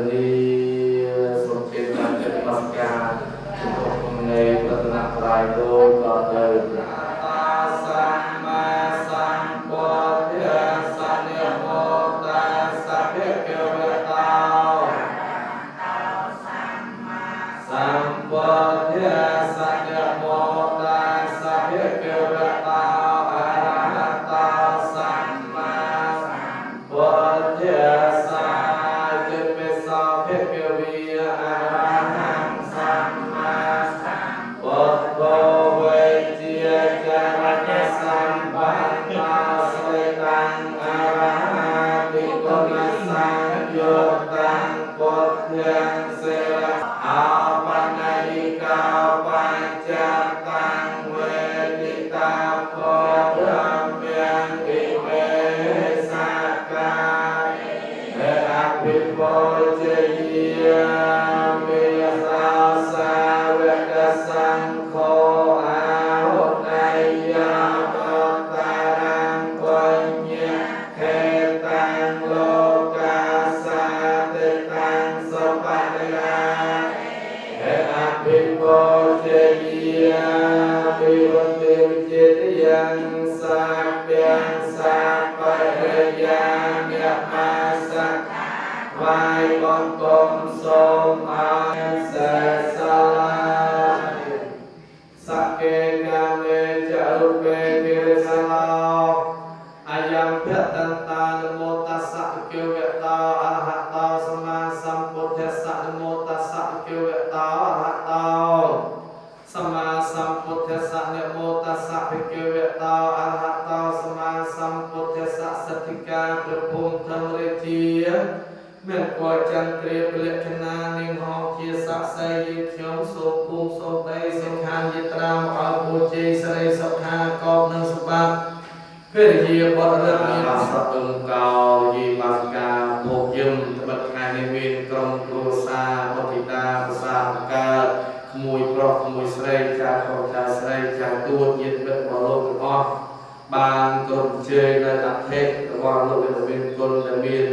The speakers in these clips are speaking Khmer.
នីសុខចិត្តបានចិត្តមកការជំនុំនៃរតនត្រ័យដូចតទៅសម្មាសម្ពុទ្ធស្សនិមោតស្សៈភិក្ខវេតោសម្ពុទ្ធស្សនិមោតស្សៈភិក្ខវេតោអរហតោសម្មាសម្ពុទ្ធស្សនិមិសោភិក្ខវេអរហង្គសម្មាសម្ពុទ្ធោវេជាចរណសម្បណ្ណោស្វេតាំងអរហតិគុណសង្ឃយោតាំងពុទ្ធាំសេរអបណ្ណយិកោបញ្ចតាំងវេទិតាពោធម្មយ៉ាងគិមេសាកាអភិពោជយាមេសាសាវកសង្ឃោអាหุណៃយាបតារាងកញ្ញខេតាំងលោកកាសាតិតាំងសុបតិយាអភិពោជយាវិវតិវិจิតយ៉ាងសាព្យសាបរិយាញាមាសវាយបង្គំសូមអសេសាសកេកាមេចរុពេវិរិសឡោអាយំភតន្តានមោតស្សៈគិវេតោអរហតោសម្មាសម្ពុទ្ធស្សៈនមោតស្សៈគិវេតោអរហតោសម្មាសម្ពុទ្ធស្សៈនមោតស្សៈភិក្ខវេតោអរហតោសម្មាសម្ពុទ្ធស្សៈសទ្ធិកាព្រះភូមិធម្មរាជាមានគួរចន្ទ្រាពលក្ខណានាងហោជាស័ក្តិសិទ្ធិយើងខ្ញុំសូមភូមិសូមដីសង្ខានយត្រាមកឲ្យពូជ័យសិរីសុខាកបនិងសម្បត្តិព្រះរាជាបរិរិទ្ធមានសត្វទុំកោយីបាសកាភោគយឹមត្បិតថ្ងៃនេះមានក្រុមគ្រួសារបុត្រធីតាប្រសាទកើតក្មួយប្រុសក្មួយស្រីចាស់ប្រុសចាស់ស្រីចាស់ទួតញាតិមិត្តរបស់លោកទាំងអស់បានគ្រប់ជើញនៅអធិរបស់លោកមានគុណដែលមាន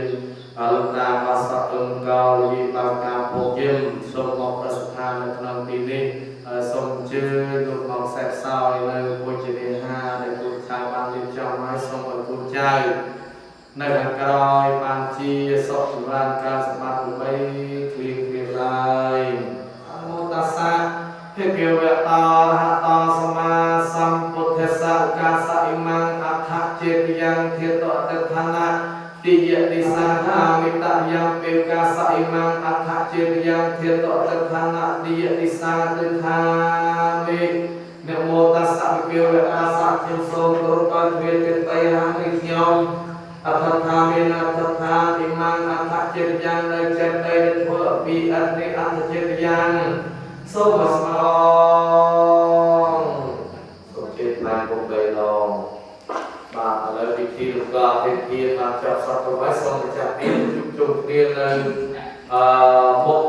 លោកតាបាសកលកោយីបាសកាភោគយឹមសូមមកប្រសិទ្ធាននៅក្នុងទីនេះសូមជើញលោកមកសេពសោយនៅពុជនេហាដែលគូចៅបានរៀបចំឲ្យសូមឲ្យគូចៅនៅខាងក្រោយបានជាសុខចម្រើនការសម្បត្តិបីគ្លៀងគ្លៀងឡើយអមោតស្សៈភិក្ខវេតោអរហតោសម្មាសម្ពុទ្ធស្សៈកាសៈអ៊ីមាំងអដ្ឋចេតយ៉ាងធាតុអតិដ្ឋានៈតិយតិសាហាមិតយ៉ាងពេកាសៈអ៊ីមាំងអដ្ឋចេតយ៉ាងធាតុអតិដ្ឋានៈតិយតិសាទិដ្ឋាមិនមោតស្សៈភិក្ខវេតោខ្ញុំសូមគោរពទ្រេតិតៃហាមិខ្ញុំអដ្ឋថាមានអដ្ឋថាអ៊ីមាំងអដ្ឋចេតយ៉ាងនៅចិត្តដីធ្វើពីអត្តនិអដ្ឋចេតយ៉ាងសូមស្មោសូមចិត្តបានពុកបីឡងបាទឥឡូវពិធីលោកក៏ពិធីបានចាប់សត្វទៅសូមចាប់ពីជុំគ្នានៅមុខ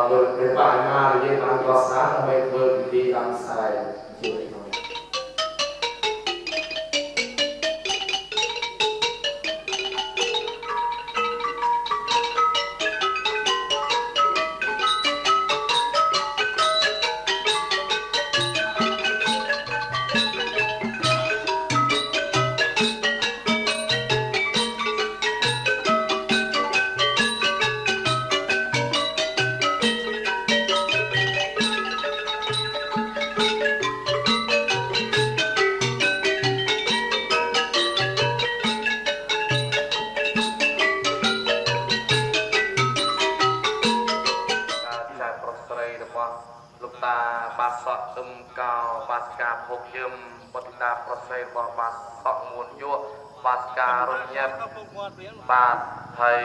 ព្រះបរិមាយើងបានកសាងដើម្បីធ្វើពិធីតាមខ្សែជួយលោកតាបាសកទុំកោបាសកាភោគយឹមបុត្រតាប្រសេរបស់បាសកមួនយុបាសការុញិតបាទហើយ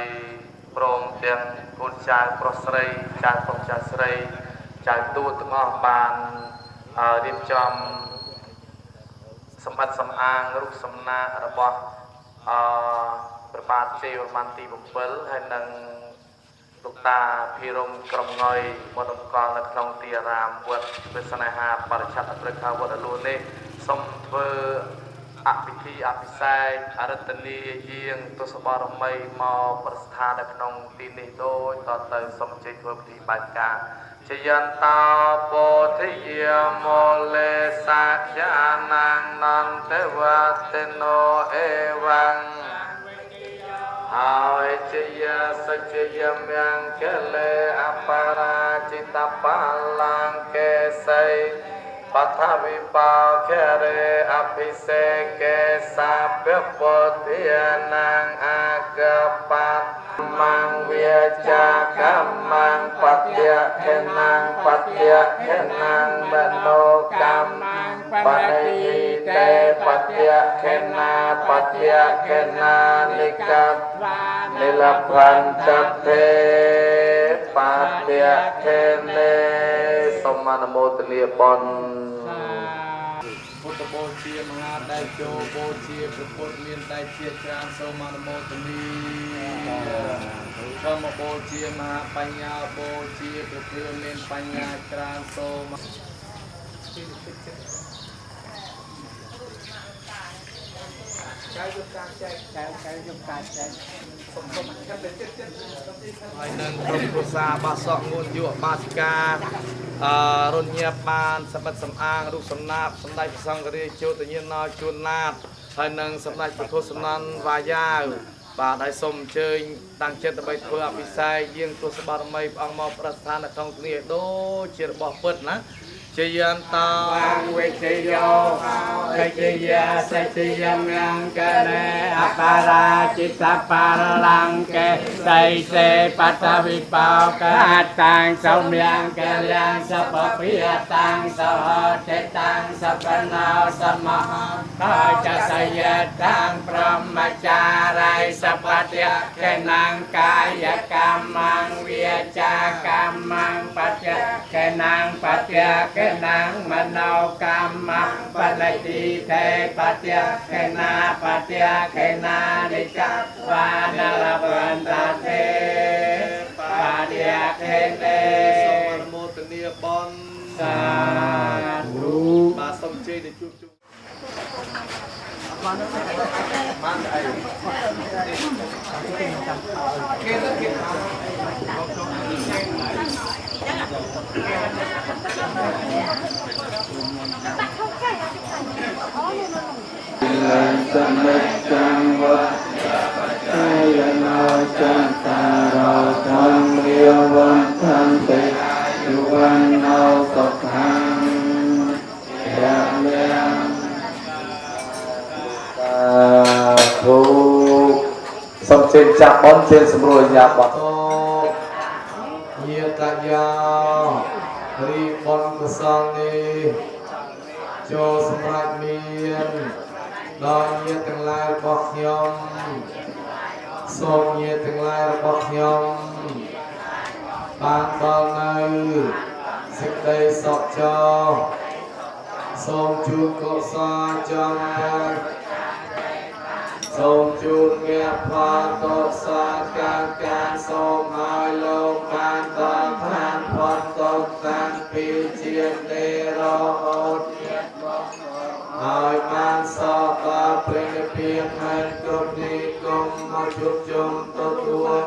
ព្រមទាំងកូនចៅប្រុសស្រីចៅប្រុសចៅស្រីចៅទួតទាំងអស់បានរៀបចំសម្បត្តិសម្អាងរូបសំណាករបស់ព្រះបាទជ័យវរ្ម័នទី7ហើយនឹងលោកតាភិរមក្រុមងយវត្តអង្គរនៅក្នុងទីអារាមវត្តវិស្នេហាបរិច្ឆេទព្រឹកខាវត្តអលួននេះសូមធ្វើអ ពិធីអភិសេកអរតនីយាងទស្សបរមីមកប្រស្ថាននៅក្នុងទីនេះដូចតទៅសូមជ័យធ្វើពិធីបាច់ការជយន្តោពោធិយាមោលេសាយានាងនន្តវតិណោអេវੰហើយជាសច្ចយមង្គលេអបរាជិតបាលង្កេសីបថវិបោខរេអភិសេកេសាពពុទ្ធានាងអាកបមង្វាចាកម្មង្បត្យខេណាងបត្យខេណាងមនោកម្មបនិតេបត្យខេណាបត្យខេណានិកតនិលភន្តទេបត្យខេនេសូមអនុមោទនាបុណ្យពុទ្ធបូជាមហាដៃជោបូជាព្រះពុទ្ធមានដៃជាច្រើនសូមអនុមោទនាធម្មបូជាមហាបញ្ញាបូជាព្រះគ្រឿងមានបញ្ញាច្រើនសូមកាយយុទ្ធការចែកកាយយុទ្ធការចែកសុំហើយនឹងក្រុមគ្រួសារបាសក់ងួនយុវបាសិការនញាបានសម្បត្តិសំអាងរូបសំណាបសម្ដេចព្រះសង្ឃរាជជោទញ្ញាណជួនណាតហើយនឹងសម្ដេចព្រះធស្សនន្ទវាយាវបាទហើយសូមអញ្ជើញតាំងចិត្តដើម្បីធ្វើអភិសេកយាងទស្សបារមីព្រះអង្គមកប្រស្ថាននៅក្នុងគ្នាដូចជារបស់ពិតណាជយន្តោវិជយោវិជយាសច្ចយមង្គលេអបរាជិតបាលង្កេសៃសេបតវិបោកាតាំងសោមង្គលាំងសពភិយតាំងសហចេតាំងសបណោសមហកោចសយតាំងព្រមចារៃសបតិកេណាងកាយកម្មវិចាកម្មបច្ចកេណាងបច្ចកេណាងមโนកម្មបលតិតេបច្ចកេណាបច្ចកេណានិកវានលបន្តទេបច្ចកេនេសូមអនុមោទនាបុណ្យសាធុបាទសូមជ័យទៅជួបជុំបានអីគេទៅគេสมิจจังวัฏไายนาจันตารโธรรมเรียวันทันติยุวันโนสุขังยะเมียงสาธุสมเด็จจักรบอลเชียนสมรวยยาบัตเยตยารีบอลกุศลนี้โจสมรักเมียนដោយញាតិទាំងឡាយរបស់ខ្ញុំសូមញាតិទាំងឡាយរបស់ខ្ញុំបានដល់នៅសេចក្តីសុខចរសូមជួបកុសលចំការសូមជួបមេផលកុសលការសូមឲ្យលោកបានដល់ឋានផុតទុក្ខតាំងពីជាតិនេះរហូតហើយបានសពដល់ព្រះនិព្វានហើយគ្រប់នេះគុំមកជួបជុំទទួល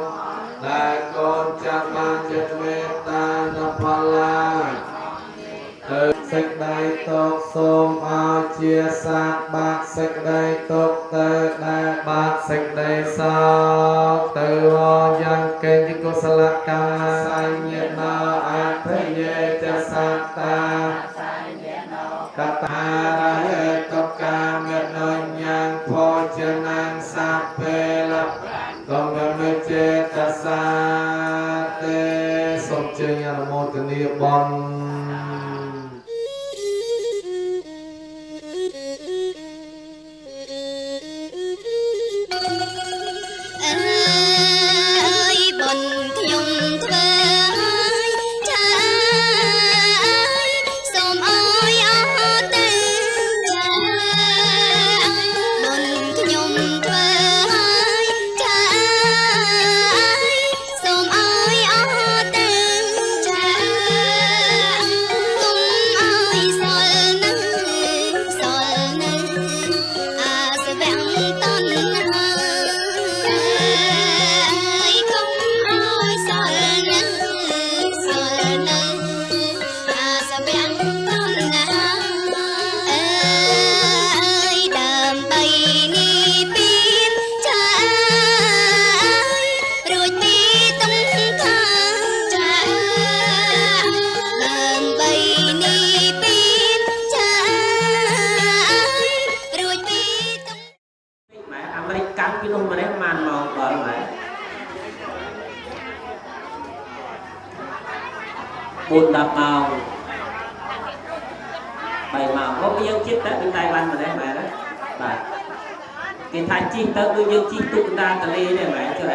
ដែលកូនចាស់បានចិត្តមេត្តានៅផលឡាទៅសេចក្តីទុកសូមឲ្យជាសាកបាក់សេចក្តីទុកទៅដែលបាក់សេចក្តីសោកទៅយ៉ាងកេញកុសលកម្មសញ្ញណោអភយេចសត្តាកតារហេតុកាមេណញ្ញងភោជនាងសាពេលកុំមេចេតសាទេសូមជើញអនុមោទនាបុណ្យអ 4 10 ម៉ោង 3 ម៉ោង មកយើងជិះទៅពីតៃវ៉ាន់ម្លេះមែនទេបាទគេថាជិះទៅដូចយើងជិះទូកណ្ដាលទន្លេនេះមែនចុះ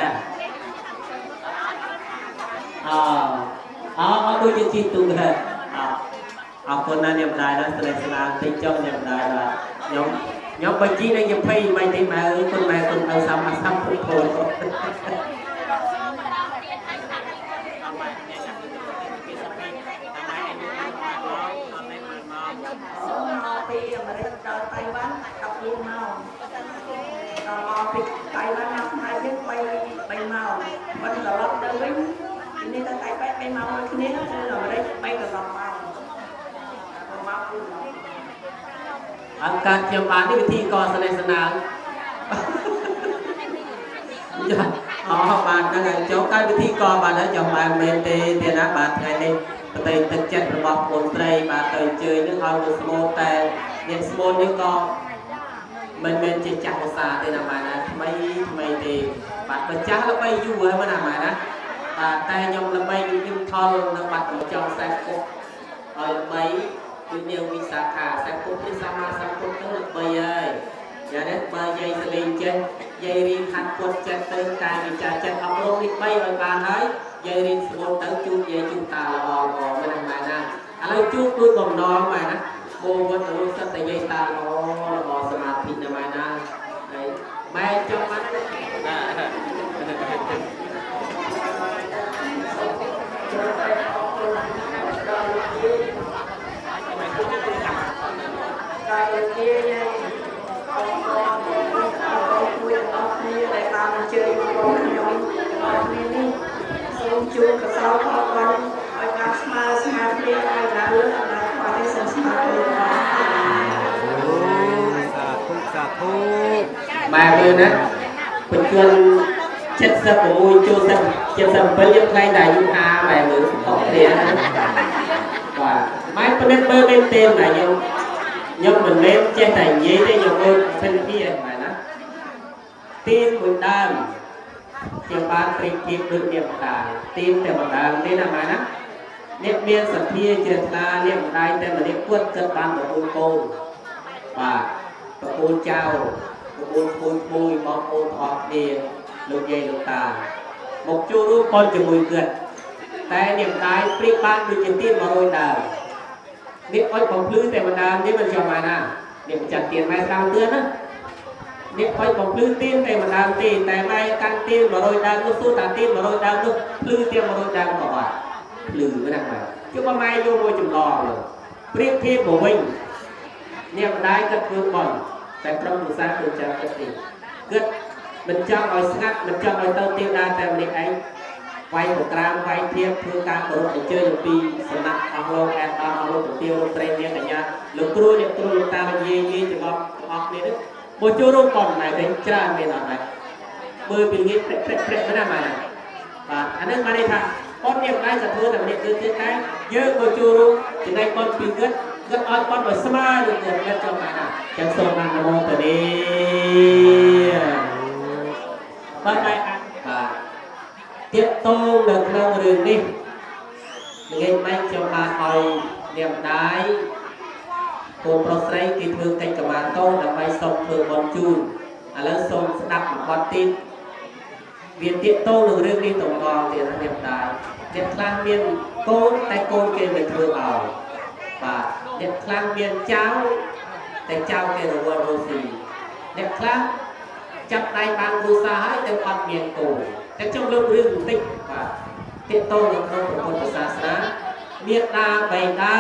អាដូចយើងជិះទូកដែរអរគុណណាស់អ្នកម្ដាយណាស្រីស្លាតិចចុះអ្នកម្ដាយបាទខ្ញុំបើជិះនៅ20មិនទេម៉ែអើយគុណម៉ែគុណទៅសំអាសំពុទ្ធពលពីអាមេរិកដល់តៃវ៉ាន់14 ម៉ោងដល់មកពីតៃវ៉ាន់ដល់ថ្ងៃនេះ3 ម៉ោងមិនត្រឡប់ទៅវិញនេះទៅតៃប៉ែ3 ម៉ោងដូចគ្នាគឺអាមេរិក3 កន្លងម៉ោងអង្គការខ្ញុំបាននេះវិធីកស្នេហ៍ស្នាងបានហ្នឹងហើយចូលកើតវិធីកបានហើយចាំបានមែនទេទៀតណាបាទថ្ងៃនេះប្រតិទឹកចិត្តរបស់បងស្រីបាទទៅអញ្ជើញនឹងឲ្យទៅស្មូតតែអ្នកស្មូតនេះក៏មិនមែនជាចាស់ឧស្សាហ៍ទេណាបាទណាថ្មីទេបាទបើចាស់ល្បីយូរហើយមិនណាបាទណាបាទតែខ្ញុំល្បីខ្ញុំថលនៅបាត់កំចុងខ្សែគុកឲ្យល្បីគឺនាងវិសាខាខ្សែគុកនេះសម្មាសម្ពុទ្ធទៅល្បីហើយយ៉ាងនេះបើយាយសលេងចេះយាយរៀនខាត់ពុតចេះទៅកាយវិចារចិត្តអប់រំនេះ3ឲ្យបានហើយយាយរៀនស្មូតទៅជួបយាយជួបតាល្អមិនហ្នឹងម៉ែណាឥឡូវជួបដូចបំណងម៉ែណាបូវទៅសិតតែយាយតាល្អសមាធិណាម៉ែណាហើយម៉ែចង់បានកាយជាយាយដែលបានអញ្ជើញបងខ្ញុំនេះសូមជួបកសោផងបានឲ្យបានស្មើគ្នាឲ្យដល់លើអនាគតនេះសូមស្មើគ្នាសាធុបែបនេះណាបញ្ជន76ចូល77យើងថ្ងៃដែលយុហាបែបនេះអត់គ្នាណាបាទម៉ែប៉ុណ្ណេះបើមែនទេណាខ្ញុំមិនមែនចេះតែនិយាយទេខ្ញុំមើលសិនពីឯម៉ែណាទីមមួយដើមជាបានប្រៀបធៀបដូចអ្នកម្ដាយទីមតែម្ដាយនេះណាម៉ែណាអ្នកមានសទ្ធាជ្រះថ្លាអ្នកម្ដាយតែម្នាក់គាត់គិតបាន9កូនបាទប្រពូនចៅប្រពូនពូនបងប្អូនអស់គ្នាលោកយាយលោកតាមកជួបរួមកូនជាមួយគាត់តែអ្នកម្ដាយប្រៀបបានដូចជាទៀន100ដើមនេះអុចបំភ្លឺតែម្ដាយនេះមិនចំម៉ែណានេះចាត់ទៀនម៉ែស្ដាំទឿនណានេះអុចបំភ្លឺទៀនតែម្ដាយទេតែម៉ែកាន់ទៀន100ដើមនោះសួរថាទៀន100ដើមនោះភ្លឺទៀន100ដើមក៏អត់ភ្លឺមិនណាម៉ែជុំម៉ែយកមួយចម្លងប្រៀបធៀបមកវិញអ្នកម្ដាយគាត់ធ្វើបន់តែក្រុមគ្រួសារដូចចាំគាត់ទេគាត់មិនចង់ឲ្យស្ងាត់មិនចង់ឲ្យទៅទៀនដែរតែម្នាក់ឯងវាយប្រក្រាមវាយធៀបធ្វើការគោរពអញ្ជើញអំពីសំណាក់អស់លោកអែតអស់លោកប្រទាលលោកស្រីនាងកញ្ញាលោកគ្រូអ្នកគ្រូលោកតាលោកយាយចំអកអស់គ្នានេះមកចូលរួមប៉ុនដែរវិញច្រើនមានអត់ដែរមើលពីងាយព្រែកណាម៉ែបាទអានេះបានន័យថាប៉ុននេះម្ដាយจะធ្វើតែម្នាក់គឺទៀតតែយើងមកចូលរួមចំណែកប៉ុនពីគាត់ឲ្យប៉ុនឲ្យស្មើនឹងគាត់ចាំម៉ែណាចឹងសូមអនុមោទនាបាទបាទទាក់ទងនៅក្នុងរឿងនេះថ្ងៃមិនខ្ញុំបានឲ្យអ្នកម្ដាយកូនប្រុសស្រីគេធ្វើកិច្ចកម្មាតូនដើម្បីសុំធ្វើបន់ជូនឥឡូវសូមស្ដាប់បទទៀតវាទាក់ទងនឹងរឿងនេះតម្រងទៀតអ្នកម្ដាយអ្នកខ្លះមានកូនតែកូនគេមិនធ្វើឲ្យបាទអ្នកខ្លះមានចៅតែចៅគេរវល់រស់ស៊ីអ្នកខ្លះចាប់ដៃបានគ្រួសារហើយតែអត់មានកូនតែខ្ញុំលើករឿងបន្តិចបាទទាក់ទងនៅក្នុងពុទ្ធសាសនាមេត្តាបិតា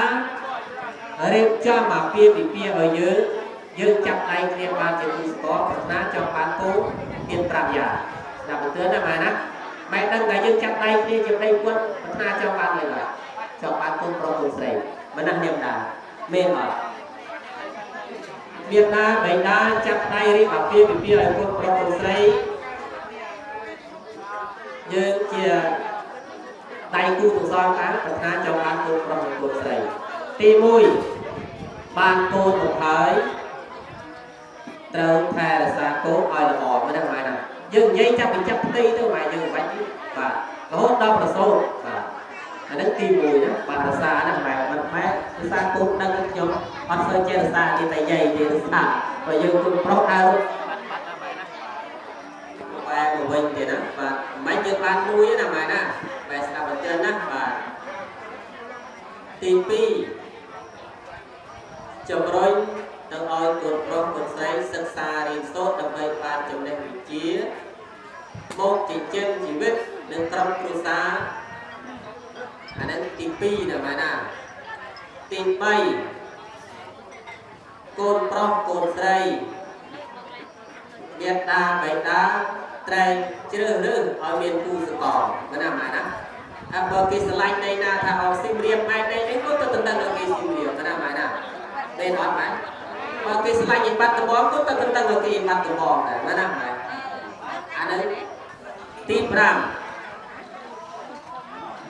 រៀបចំអាពាហ៍ពិពាហ៍ឲ្យយើងចាប់ដៃគ្នាបានជាគូស្គាល់ប្រាថ្នាចង់បានកូនមាន5យ៉ាង là một thứ mà nè mày đang ngày dương chặt đây kia chụp đây quân na cho bạn này là cho bạn con pro cùng sấy mà năng niệm đà mê mà Việt Nam bảy đa chặt đây đi học kia bị ở con pro cùng sấy dương chia tay cu tụ soi cá na cho bạn con pro cùng sấy ti mùi ban cô một thời trâu thà là xa cố ai là bò mới đang mày nè dừng dây chắc bị chấp ti thôi mày dừng bánh và hốt đông là xô và nó tim mùi đó và là xa nè mày mình phải xa cố đang cái nhóm bắt sơ che là xa đi tay dây thì là xa và dừng cũng pro ao và của mình thì đó và mấy dừng ban nuôi nè mày nè mày sao bên trên đó và tim pi chồng rồi đang oi cột rong cột giấy sắc xa đi sốt đâm bay ban chồng đem vị trí một chỉ chân chỉ biết đừng tâm cột xa anh ấy tìm pi là mà nè tìm bay cột rong cột giấy việt ta bảy ta trai chưa được ở miền khu sự cỏ mà nè mà nè à bờ cái slide đây nè thà học sim riêng mai đây đấy có tôi từng ở cái sim riêng mà nè mà nè đây nói phải và cái slide nhìn bắt tờ bóng có từng ở cái bắt tờ bóng này mà nè phải anh ấy tim ram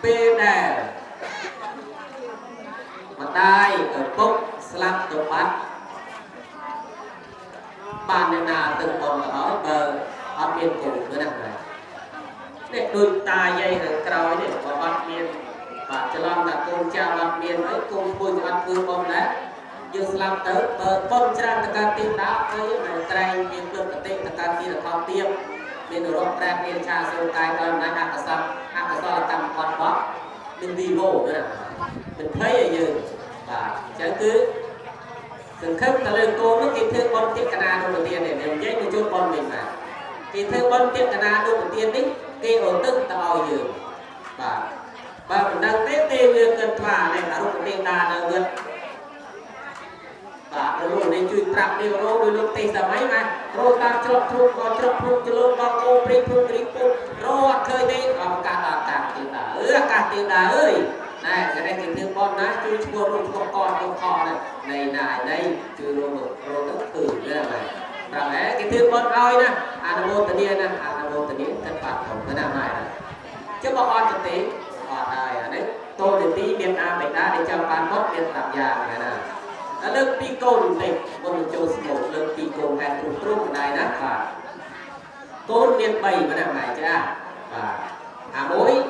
p đè mà tai ở bốc slap tờ bắt bàn này là từng bóng ở bờ ở miền cùng nữa nè phải để đôi tai dây hàng còi để có bắt miền và cho long là con cha bắt miền ấy cùng vui bắt phương bom đấy dương làm tới bom tràn tất cả tim đá với những trai miền được tất cả tim là thao tiêm miền đồ rộng ra miền cha siêu tai con này hạt là là tầm con bó đừng đi vô nữa mình thấy ở dưới và chẳng cứ từng khớp cả lời cô nó kịp thương con tiếp cả na đầu tiên để mình dễ một chút con mình mà kịp thương con tiếp cả na đầu tiên đấy cái ổn tức tao dự và mình đang tết tê vừa cần thỏa này là lúc tiền đà là vượt và rồi nên chui trap đi rồi lúc tê sa mấy mà rồi ta chọc thuốc cho lúc bao ô pri rồi khơi đi và cả tiền đà ơi này cái này thì thương con á chui chua luôn con trong kho này đây chui luôn rồi nó thử như là này và cái thương con ơi nè anamotania nè anamotania thật phạtของcái nào này chứ bọn con thực tế ở này đấy tôi được tí Việt Nam mình đã để cho ban mất Việt Nam già này nè đã được pi côn này một châu một lượng pi côn hàng trục trục này đó và côn Việt Bảy mà làm này chứ và mối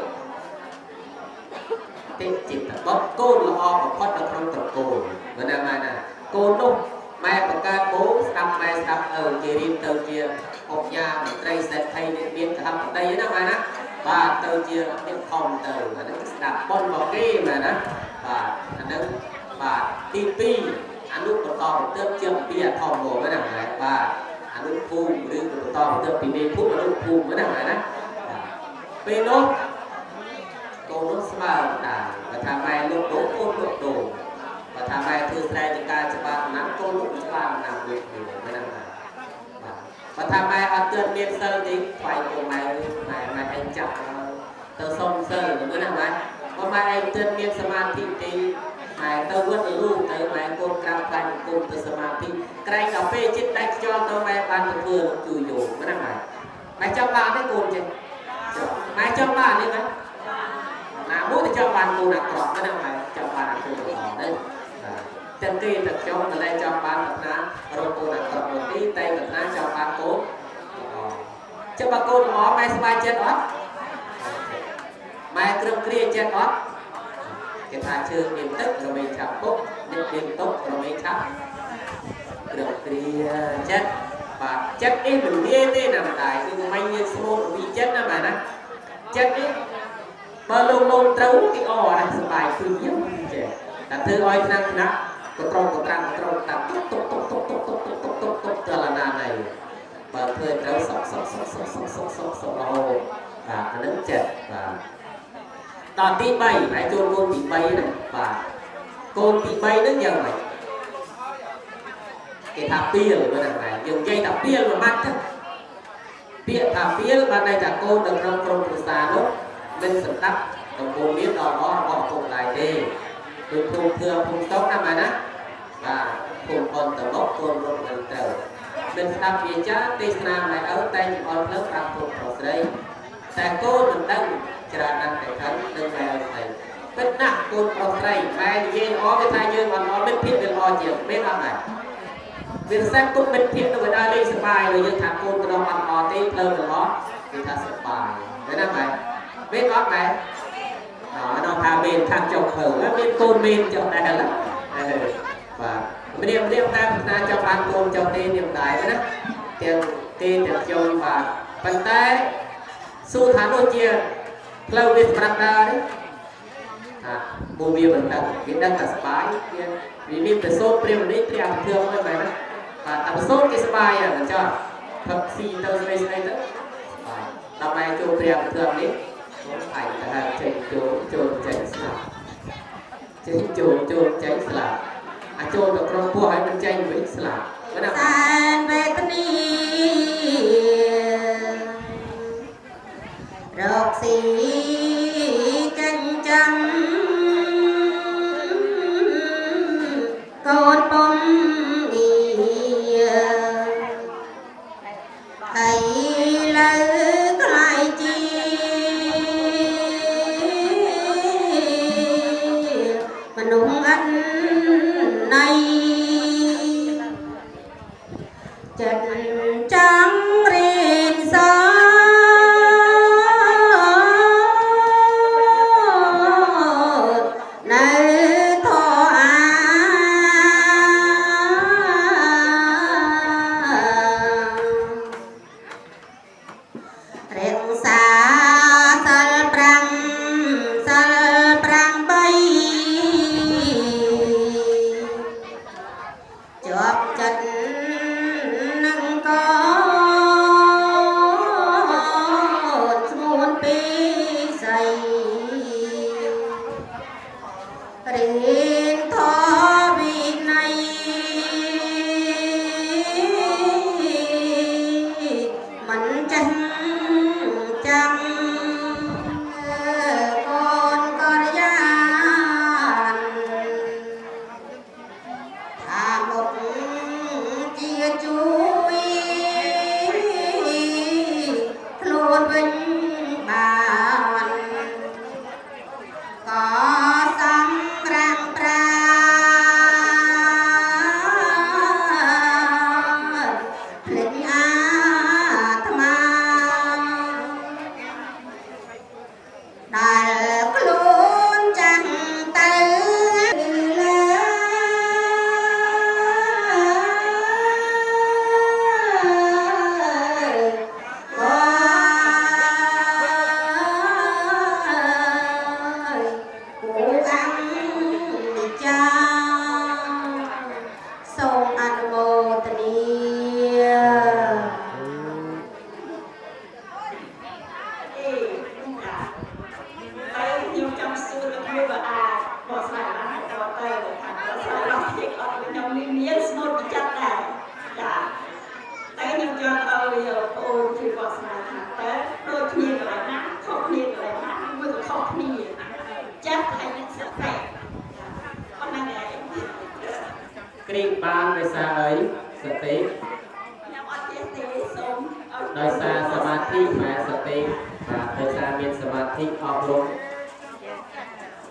cái chỉ là bóp côn là o và phát được trong tập côn mà làm này nè côn đúng mai bậc ca bố đâm mai đâm ở kia đi từ kia một nhà một cây sẽ thay điện biến thăm ở đây đó mà nè và từ kia điện phòng từ và nó đặt bông vào kia mà nè và nó và tivi anh lúc một to một tớp chưa bia thòng hồ mới nằm lại và anh lúc phun đưa một to một tớp bia phun và lúc phun mới nằm lại đó về nốt cô nốt smart và tham mai lúc đổ côn lúc đổ và tham mai thư sai cho ca cho bạn nắm côn lúc cho bạn làm việc mới nằm lại và tham mai ăn cơm miên sơ thì phải của mày anh chặt tờ sông sơ mới nằm lại có mai anh chân miên samadhi thì mày tao vớt luôn tới mày con cam canh con từ samadhi cây cà phê chết đánh cho tao mày ban từ vừa cùi dồn mới nằm mày cho bạn đấy cồn chứ mày cho bạn đi mày nào muốn thì cho bạn cồn đặc cọp mới nằm mày cho bạn đặc cồn đặc đấy chân kia thật cho nó lên cho bạn thật ná rồi cồn đặc cọp một tí tay thật ná cho bạn cồn cho bạn cồn mỏ mày sbai chết đó mày kêu kia chết đó cái thà chưa miền tức rồi mình chạm bốc nên miền tốt rồi mình chạm được thì chết và chết đi mình đi thế nào tại nhưng may như số bị chết đó mà nè chết đi mà luôn luôn trấu cái o này sờ bài phi nhất trẻ là thư oi năng nè có trâu tập tốt là này và thư trấu sọc và nó chết và tao tí bay phải cho con tí bay này và con tí bay nó giờ mày cái tháp pia rồi này dùng dây tháp pia mà mắt ពាក្យថាពាលបានន័យថាកូននៅក្នុងក្រុមគ្រួសារនោះមិនសម្ដាប់តំបូនមានដល់របស់ពុកម្ដាយទេដូចភូមិធឿភូមិស្តុកណាមែនណាបាទភូមិអនតមកកូនរត់ទៅត្រូវមិនស្ដាប់វាចាទេសនាម្ដាយឪតែចំអល់ភ្លើងប្រាប់ពុកប្រុសស្រីតែកូនមិនដឹងច្រើនណាស់តែខឹងនឹងម៉ែឪស្រីពិតណាស់កូនប្រុសស្រីម៉ែនិយាយល្អវាថាយើងមិនល្អមិនភាពវាល្អជាងមិនអត់ដែរវាសែនគុំមិនភាពទៅបណ្ដាលេងសប្បាយលើយើងថាកូនក្រំអត់ល្អទេផ្លូវល្អគឺថាសប្បាយមែនណាម៉ែមិនអត់ម៉ែដល់ថាមានខាងចុងភៅមានកូនមានចុងដែរបាទម្រាមតាមប្រាថ្នាចង់បានកូនចុងទេនាងដែរណាទាំងទេទាំងខ្ញុំបាទប៉ុន្តែសួរថាដូចជាផ្លូវវាសម្រាប់ដើរទេពូវាមិនដឹងវាដឹងតែស្បាយវាមានប្រសូតព្រាមនេះព្រាមធឿងហ្នឹងបែបណាបាទតែប្រសូតគេស្បាយហ្នឹងចុះផឹកស៊ីទៅស្អីទៅបាទដល់បែរចូលព្រាមធឿងនេះខ្ញុំថៃតែចេញចូលចេញស្លាប់ចេញចូលចេញស្លាប់អាចចូលទៅក្រុមពោះឲ្យមិនចេញវិញស្លាប់មែនទេសែនវេទនីរកស៊ីចិញ្ចឹមកូនពំនីហើយលើខ្លាយជាមនុស្សអិនណៃចិត្តចង់រៀនសគ្រីបានដោយសារអីសតិខ្ញុំអត់ចេះទេសូមដោយសារសមាធិម៉ែសតិបាទដោយសារមានសមាធិអប់រំ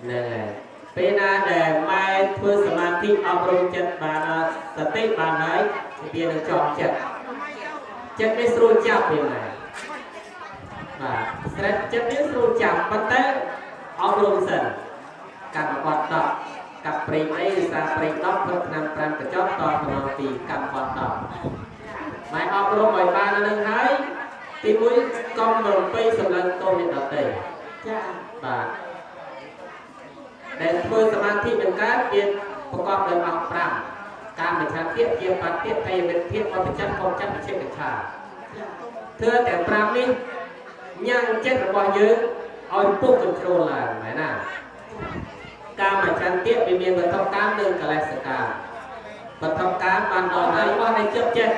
ហ្នឹងហើយពេលណាដែលម៉ែធ្វើសមាធិអប់រំចិត្តបានសតិបានហើយវានឹងជាប់ចិត្តនេះស្រួលចាប់វាម៉ែបាទស្រេចចិត្តនេះស្រួលចាប់ប៉ុន្តែអប់រំសិនកម្មបត្តិ10កាប់ព្រៃអីវិសាព្រៃ10ព្រឹកឆ្នាំ5កញ្ចប់តក្នុងទីកម្មបត្តិ10ម៉ែអប់រំឲ្យបាននឹងហើយទី1កុំរំពេញសម្លឹងតោអ្នកដទៃចាបាទដែលធ្វើសមាធិនឹងកើតវាប្រកបដោយអង្គ5កាមច្ឆន្ទៈជាបត្តិថេវិធិបបច្ចៈកុំចិត្តវិជិកិច្ឆាធ្វើទាំង5នេះញ៉ាំងចិត្តរបស់យើងឲ្យពុះកញ្ជ្រោលឡើងមែនណាកាមច្ឆន្ទៈវាមានវត្ថុកាមនិងកិលេសកាមវត្ថុកាមបានដល់ហើយបោះឲ្យជិបចិត្ត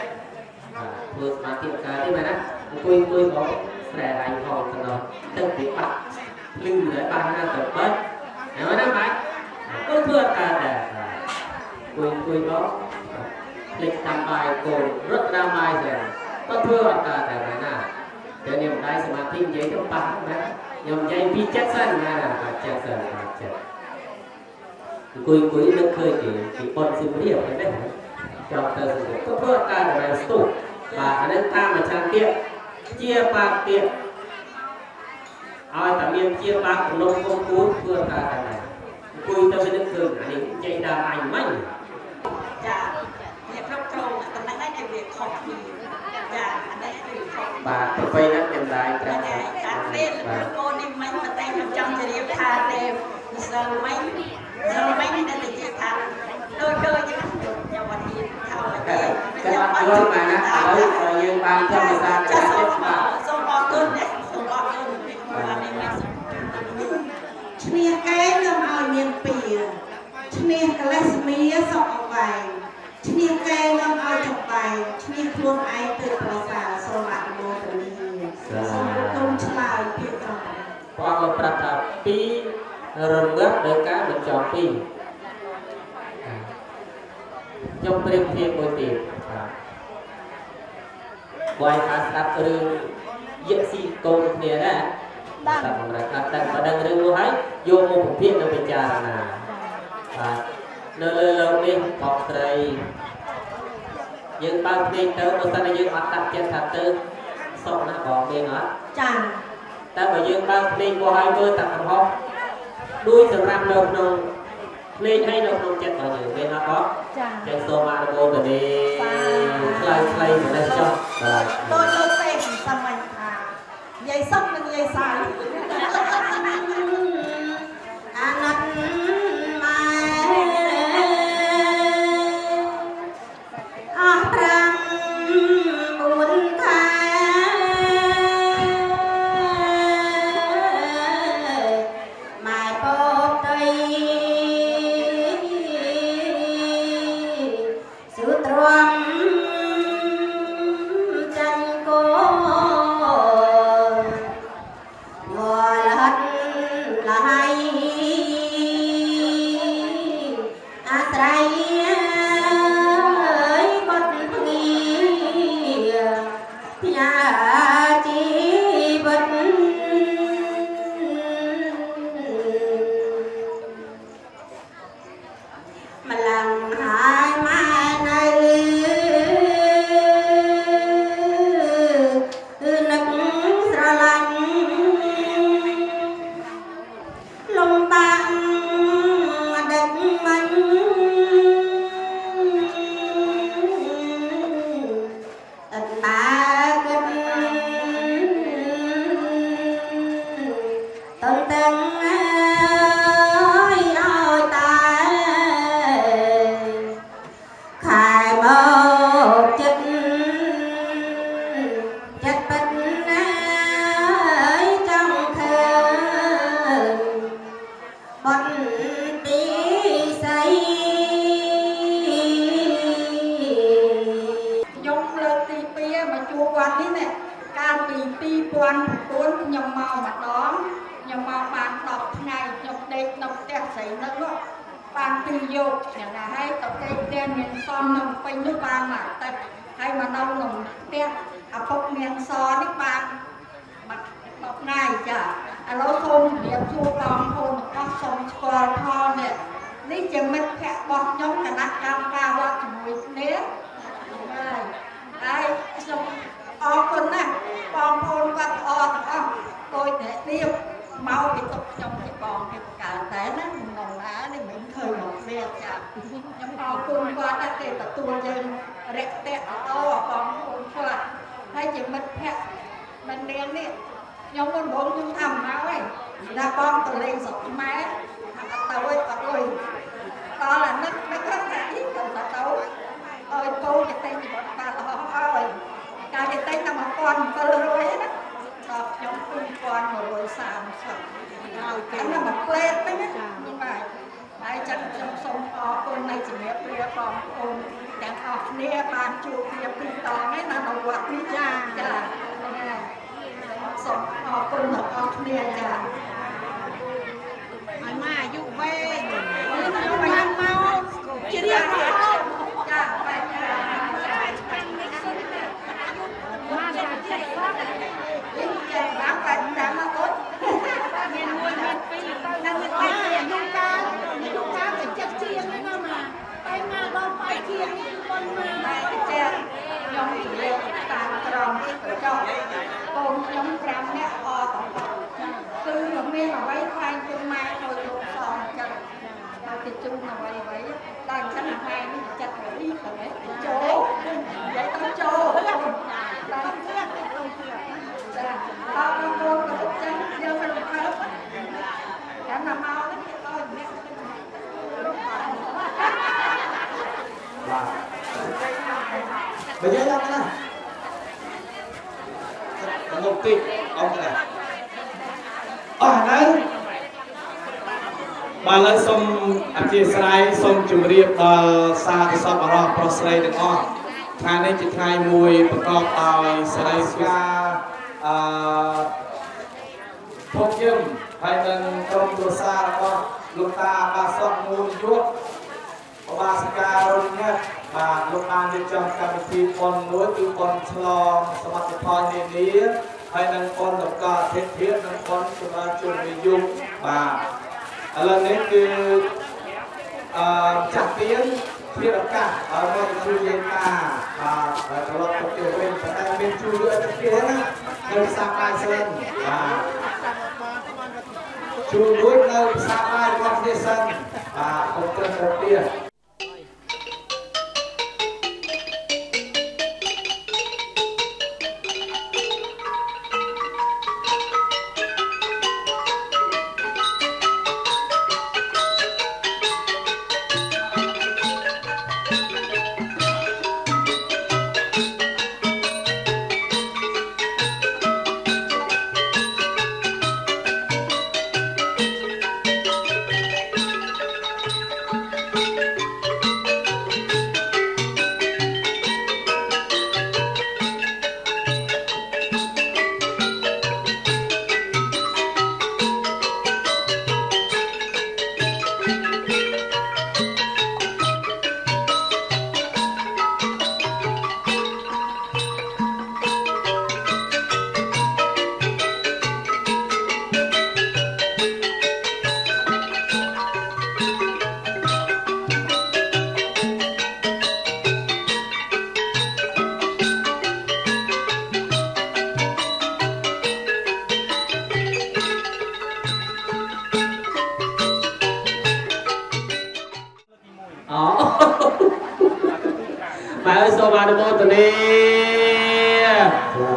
ធ្វើសមាធិកើតទេមែនណា quên có rẻ anh họ từ đó từng bị bắt lưng để ban ra tập bớt nói nó phải có thưa ta để quên có lịch tham bài cồn rất ra mai rồi có thưa ta để này nè để niệm đại sự mà tin giấy trong ba đấy nhầm dây vi chất sân là chất sân chất cuối nước khơi thì con xin hiểu cái đấy cho ta có thưa ta để này tụ và nên ta mà trang tiện chia bạc tiện ai ta miên chia bạc của nông công cú thưa ta cái này cuối ta mới nước khơi này cũng chạy đà ảnh mấy dạ việc rau trâu tầm này cái việc học thì dạ đây việc học bà tôi quay đất em đại dạ dạ bên cô đi mấy mà tay trong trong thì điệp tha đẹp giờ mấy nên thì chị tha đôi chứ giờ mình đi thao là cái bạn luôn mà nó ở như ban cho người ta cho xong con cơn đấy xong con cơn là mình Chnia cái nó ao miền pì Chnia cái lá mía sọc ở vài Chnia cái nó ao chọc vài Chnia luôn ai từ bờ xà sơ mạng mô tử đi xong công chlau biệt trọng គាត់ក៏ប្រាប់ថាពីរងឹតដោយការបញ្ចប់ពីខ្ញុំប្រៀបធៀបមួយទៀតគាត់ថាស្ដាប់រឿងយៈស៊ីកូនគ្នាណាស្ដាប់បំរើថាតែបើដឹងរឿងនោះហើយយកមកពិភាក្សានិងពិចារណាបាទនៅលើលោកនេះបកស្រីយើងបើកភ្នែកទៅបើសិនជាយើងអត់តាក់ចិត្តថាទៅសុខណាស់បងមានអត់ ចា តែបើយើងបើកភ្នែកមកឲ្យមើលតែកំហុសដូចសម្រាប់នៅក្នុងភ្នែកហើយនៅក្នុងចិត្តរបស់យើងមានអត់បងចាចឹងសូមអនុមោទនាខ្លីៗម្លេះចុះបាទ đôi đôi xe thì sao mình à dây sóc nên dây xài nắt mai răng buồn thay mai bột tây sự tròn chân cô ngồi là hay trai ơi bất nghi nhà chỉ bất mà làm hai mai này nức ra lạnh lông băng đất mình tận ba cất tận tận ơi ôi ta khai một chất bệnh ấy trong thơ bận tí say nhung lên tí pia mà chua quan thế này can pi quan cuốn nhung màu mặt đó nhung màu bàn đọc ngày nhung đây đọc đẹp xảy nó bàn pi vô nhà là hay tập cây đen miền son nồng quanh nước bàn mà tập hay mà đâu nồng đẹp à phục miền so nước bàn mặt đọc ngày chả à lối thôn đẹp chua con thôn có sông square thon nè ní chừng mình khẽ bọt nhóm cả nát cam cao qua mùi nế đây xong con nè con thôn qua tôi để điêu mau cái tục trong cái con cái cả té nó ngồng á nên mình thời một việc chả nhưng mà con qua đã kể tập tua dân rẽ tẹt to con thôn qua hay chỉ mình khẽ mình đen đi nhóm con bốn chúng thầm máu ấy ra con từ lên sọc máy tao ơi to là nó có thể cần tao ơi cô cái tên gì bọn ta là ơi cái tên là một con cơ rồi hết á đọc giống con rồi sàm sọc cái là một lên đấy nhá nhưng mà ai chẳng trong sông con này chỉ biết bia con con đang học nè bàn chùa bia pin to ấy là đầu quạt đi ra chung là vậy đang sẵn hai nó chặt rồi đi rồi đấy chỗ vậy tao chỗ tao đang mua cái bức tranh giờ mình phải cả năm mau đấy thôi bây giờ làm nào một tí ông này này bà lấy xong chia sẻ xong chụp riêng xa thì sao bà rõ prosray được không thay nên chỉ thay mùi bà con tòi sợi ska phốt dùm hay nên trongตัวxa là con lúc ta bà sọc mùi chuốt bà ska rồi nhé bà lúc ta đi trong các vị con nối từ con chlong sơ mặt thôi này ní hay nên con độc ca thiết thiết nên con chúng ta chuẩn bị dùng bà lần nàyคือจัดเตียนที่เราการเราจะช่วยยังไงเราจะเป็นแต่เป็นช่วยด้วยจัดเตียนนะเราสร้างลายเส้นช่วยด้วยเราสร้างลายความเส้นผมจะจัดเตียนbà ơi số ba mô tụi đi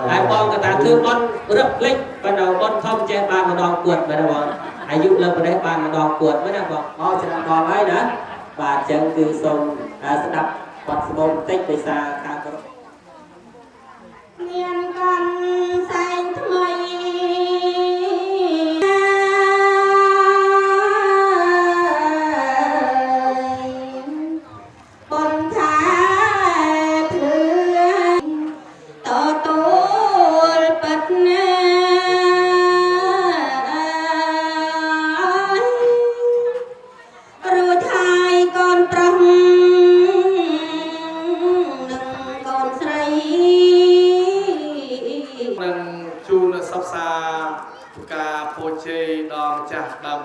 ai con cả ta thương con rất lịch ban đầu con không che ba mà đòn cuột mà đâu ai giúp lên vào đây ba mà đòn cuột mới đâu con sẽ làm đòn ấy nữa và chân từ sông sẽ đập quạt sông tích về xa khá có miền con xanh tươi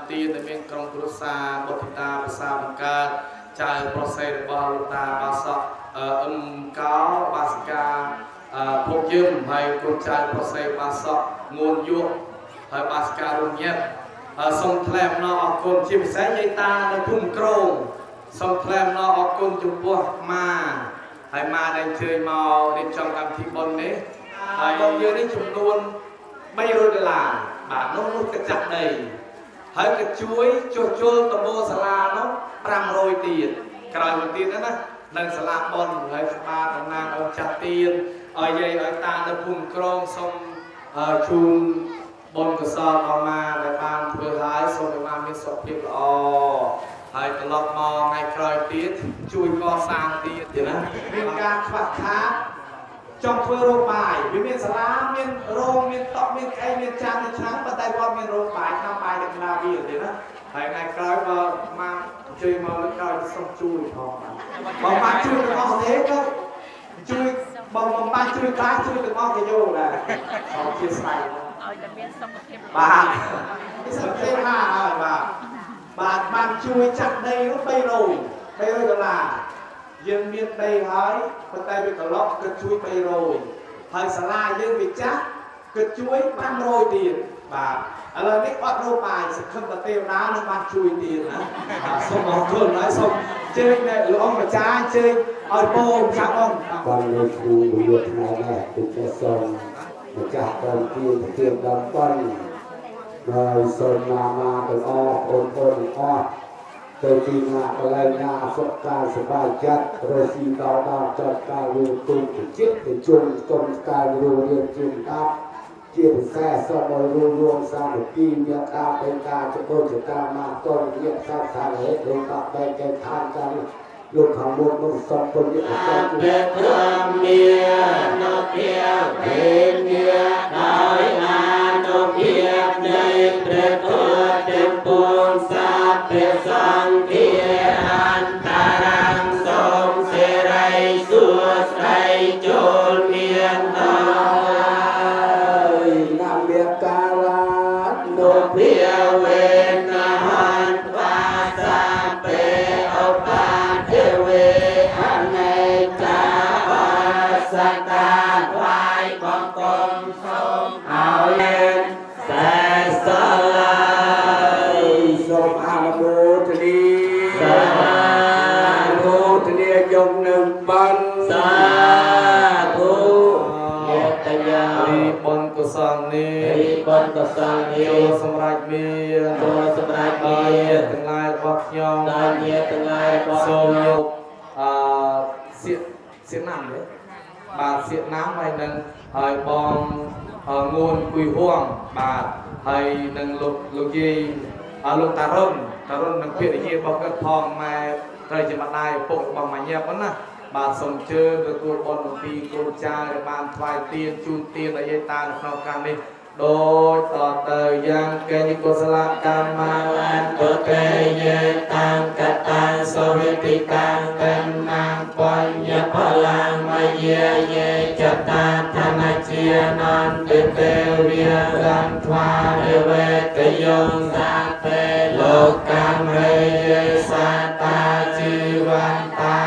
tiênในเมืองกรุงกรุษาบทตาภาษาบังการใจโปรเซสบอลตาบาสก้าวบาสกาพวกยืมให้กุญใจโปรเซสบาสงูยุให้บาสการุญเย็บส่งแถมนออกุลชิมแสงยัยตาในพุ่มกรงส่งแถมนออกุลจุบวมาให้มาได้เชยมาในจองกำที่บนนี้บางยืนในจุดนวลไม่รู้เวลาบาโน้ตกระจับเลยให้กระช่วยช่วยตะโบสลาเนาะปรำโรยตีนกลายเป็นตีนนะนั่งสลาบอลให้สปาตนางเอาจับตีนเอาใหญ่เอาตาในพุ่มกรงส่งชุมบนกระสอบออกมาในบ้านเพื่อหายส่งไปมามีศพเพียบอ๋อให้ตลอดมองไงกลายตีนช่วยก่อสร้างตีนเดี๋ยวนะมีการขวักขาจงเพื่อโรคบ่ายมีสลามีโรงมีตอกมีไก่มีจานมีช้างปะไตวอนมีโรคบ่ายข้ามบ่ายจากนาบีเดี๋ยวนะให้ไงกลายมาช่วยมาแล้วกลายส่งช่วยพอมาช่วยก็เทก็ช่วยบางบ้านช่วยกลายช่วยถึงมองจะโย่แหละเขาเชี่ยวชาญบาทที่สังเกตมาบาทมันช่วยจัดในรถไปโรยตลาดยังมีไปหายปะไตไปตลอดก็ช่วยไปโรยหายสลายยังวิจัก គឺជួយបានរយទៀតបាទឥឡូវនេះអត់រូបបាយសង្ឃឹមតែទេវតានឹងបានជួយទៀតណាបាទសូមអរគុណហើយសូមជើញលោកអង្គម្ចាស់ជើញឲ្យពរចាស់អង្គបានលើកគូវាថ្ងៃនេះគឺជាសូមម្ចាស់តាមទៀនដល់ប៉ុនហើយសូមណាមាទាំងអស់អូនទាំងអស់ទៅទីណាកន្លែងណាសុខកាយសប្បាយចិត្តរស់ស៊ីដល់ចាត់ការរួមទុំជាតិទៅជុំទុំការរួមរៀនជុំដល់ជាពិសេសសូមឲ្យរួមសាមគ្គីមានការเป็นការចបុចតាមកតរវិទ្យាសាស្ត្រហេតុលោកតាបែកកែឋានกันលោកខាងមុខនោះសូមពុទ្ធអរគុណព្រះមាននៅភាពេលញាដោយអានុភាពនៃព្រះពុទ្ធទាំងពួងសាព្រះសង្ឃាអន្តរាងសូមសិរីសួស្ដីចូលមានដោយនាមេកាលានុភាវេនហន្ត្វាសាពេឧបាទេវេអនេកាសតាថ្វាយបង្គំសូមឲ្យសេសលាសូមអនុមោទនីសាធុធាយមនឹងបានសាធុយតយារីបុណ្យកុសលនេះបុណ្យកុសលនេះសម្រាប់មានសម្រាប់មានទាំងឡាយរបស់ខ្ញុំដែលញាតិទាំងឡាយរបស់សូមយកសៀកណាំទេបាទសៀកណាំហើយនឹងហើយបងងួនគួយហួងបាទហើយនឹងលោកយាយលោកតារុននឹងភារយារបស់គាត់ផងម៉ែត្រូវជាម្ដាយឪពុករបស់ម៉ាញ៉ាប់ហ្នឹងណាបាទសូមជើញទទួលបុណ្យអំពីកូនចៅដែលបានថ្វាយទានជូនទានដល់យាយតានៅក្នុងកម្មនេះដោយតទៅយ៉ាងកេញកុសលកម្មលានបកេយេតាំងកតាំងសវិតិកាំងតំណាងបញ្ញបលាងមយាយេចតាធនជានន្ទទេវិរំថ្វារវេតយងសាពេលោកកម្មរេសាតាជីវន្តា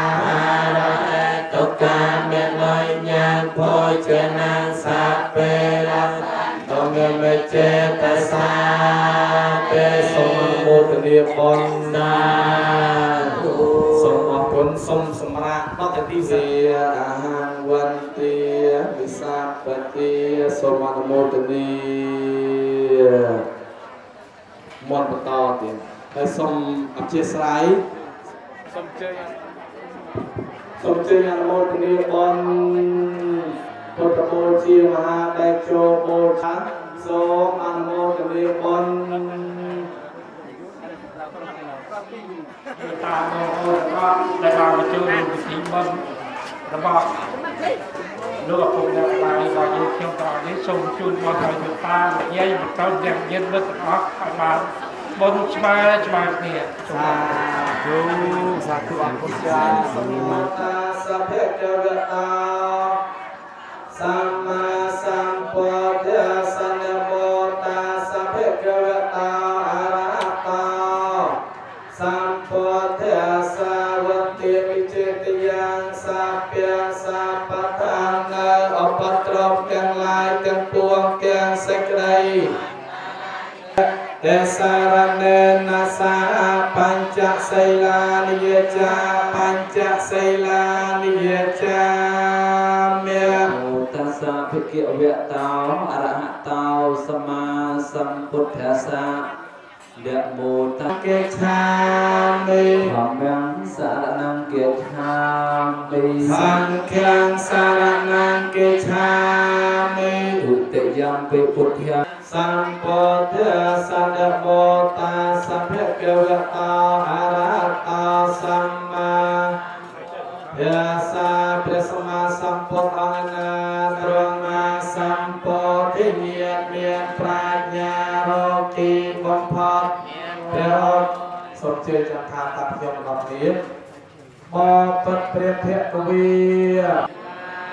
រហេតុកាមេលញ្ញាភោជនាសាពេរងមេចេតសាពេសូមអនុមោទនាបុណ្យណាសូមអរគុណសូមសម្រាប់បទទីសេអាហារវន្ទាវិសាបតិសូមអនុមោទនាមន្តបន្តទៀតហើយសូមអធិស្ឋានសូមជើញអនុមោទនាបុណ្យពុទ្ធបូជាមហាតេជោបូឆាសូមអនុមោទនាបុណ្យតាមរបស់ដែលបានបញ្ចូលក្នុងពិធីបុណ្យរបស់លោកឪពុកអ្នកបានរបស់យើងខ្ញុំត្រង់នេះសូមជូនមកឲ្យលោកតាលោកយាយបន្តទាំងញាតិមិត្តទាំងអស់ឲ្យបានបុណ្យស្មើគ្នាសាធុអរគុណចា៎សម្មតាសភៈចរតាសម្មាសម្ពុទ្ធសនមោតាសភៈចរតាអរហតោសម្ពុទ្ធសាវតិវិជេតយ៉ាងសាព្យសាបតាំងនៅអបត្រប់ទាំងឡាយទាំងពួងទាំងសេចក្តីទេសារណេនសាបញ្ចសីលានិយចាបញ្ចសីលានិយចាមេតស្សៈភិក្ខវៈតោអរហតោសម្មាសម្ពុទ្ធស្សៈយៈមោតកេឆាមិធម្មំសារណង្កេឆាមិសង្ឃังសារណង្កេឆាមិទុតិយំពេពុទ្ធិសម្ពុទ្ធសនមោតាសភៈកវតោអរហតោសម្មាយាសាព្រះសម្មាសម្ពុទ្ធអង្គណាត្រង់មាសម្ពុទ្ធមានប្រាជ្ញារកទីបំផុតព្រះសូមជឿចាំថាតាខ្ញុំរបស់គ្នាបបិទ្ធព្រះភគវី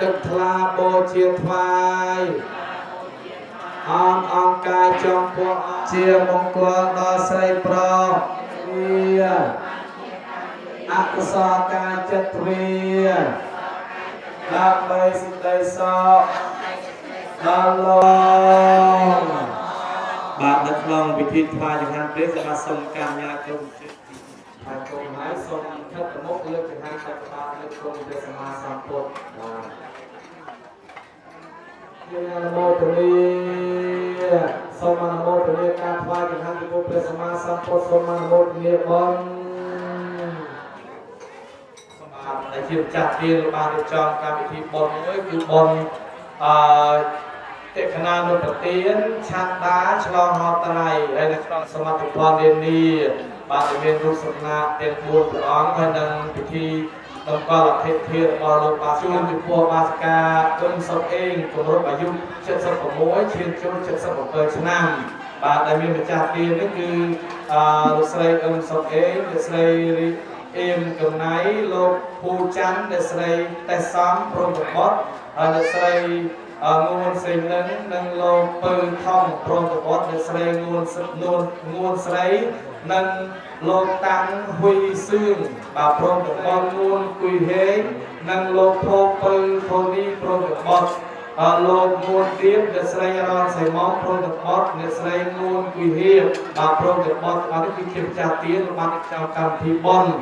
ទឹកថ្លាបូជាថ្វាយអង្គកាយចំពោះជាមង្គលដល់ស្រីប្រុសវាអកុសលកាយចិត្តវាដើម្បីសេចក្តីសុខ ដល់ឡងបាទនៅក្នុងវិធីថ្វាយចង្ហាន់ព្រះសម្រាប់សូមកញ្ញាជុំចិត្តហើយគុំហើយសូមខិតប្រមុខលើកចង្ហាន់ដល់ក្បាលលើគុំព្រះសម្មាសម្ពុទ្ធបាទយានមោទនីសូមអនុមោទនាការថ្វាយចង្ហាន់ពីព្រះសម្មាសម្ពុទ្ធសូមអនុមោទនាបុណ្យបាទដែលជាម្ចាស់ទានបានរៀបចំកម្មវិធីបុណ្យមួយគឺបុណ្យតេកណានុប្រទានឆាន់ដាឆ្លងហោត្រៃហើយនៅក្នុងសមាធិផលនានាបាទមានរូបសំណាកទាំង4ព្រះអង្គហើយនឹងពិធីតម្កល់អធិធានរបស់លោកបាជួនពីពោះបាសកាគុំសុកអេងគម្រប់អាយុ76ឈានចូល77ឆ្នាំបាទដែលមានម្ចាស់ទាននេះគឺលោកស្រីអឹមសុកអេងលោកស្រីអេមកំណៃលោកពូច័ន្ទអ្នកស្រីតេសំព្រំប្រវត្តិហើយអ្នកស្រីងួនសេងនឹងនិងលោកពៅថងព្រមប្រវត្តិអ្នកស្រីងួនស្រីនិងលោកតាំងហ៊ុយសឿងបាទព្រមប្រវត្តិងួនគួយហេងនិងលោកភោពៅធូនីព្រមប្រវត្តិលោកងួនទៀបអ្នកស្រីរនសៃម៉ងព្រមប្រវត្តិអ្នកស្រីងួនគួយហេងបាទព្រមប្រវត្តិបាទនេះគឺជាម្ចាស់ទានបានចូលកម្មវិធីបុណ្យ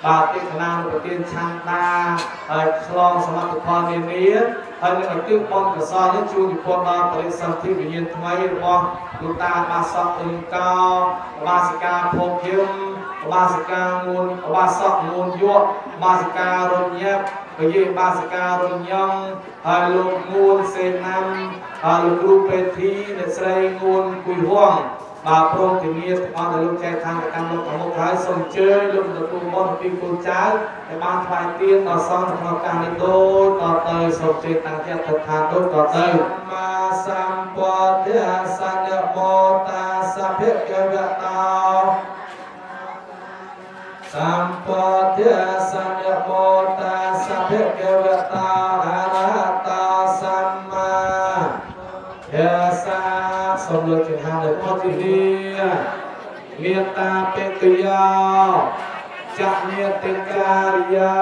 បាទទីកណានប្រទានឆាន់ដាហើយឆ្លងសមាធិផលនានាហើយនឹងឲ្យទិសបុណ្យកសលនេះជួយពិភពដល់បរិសន្ធិវិញ្ញាណថ្មីរបស់លោកតាបាសកអឹមកោបាសិកាភោគយមបាសិកាងួនបាសកងួនយកបាសិការញញាប់ពយាយបាសិការញងហើយលោកងួនសេណាំហើយលោកគ្រូពេទ្ធីអ្នកស្រីងួនគួយហួងបាទព្រមទាំងងារទាំងអស់ដែលលោកចែកខាងទៅកាន់លោកប្រមុខហើយសូមអញ្ជើញលោកទទួលបុណ្យពីគូចៅដែលបានថ្វាយទានដល់សង្ឃក្នុងការនេះដូចតទៅសូមជឿតាំងចិត្តទៅថាដូចតទៅមាសម្បត្តិសញ្ញមោតាសភិកវតោសម្បត្តិសញ្ញមោតាសភិកវតោអរហតោសម្មាយាសាសូមលើកចង្ហាន់ដល់ពុទ្ធវិហារមេត្តាបេតិយោចញ្ញាតិការិយោ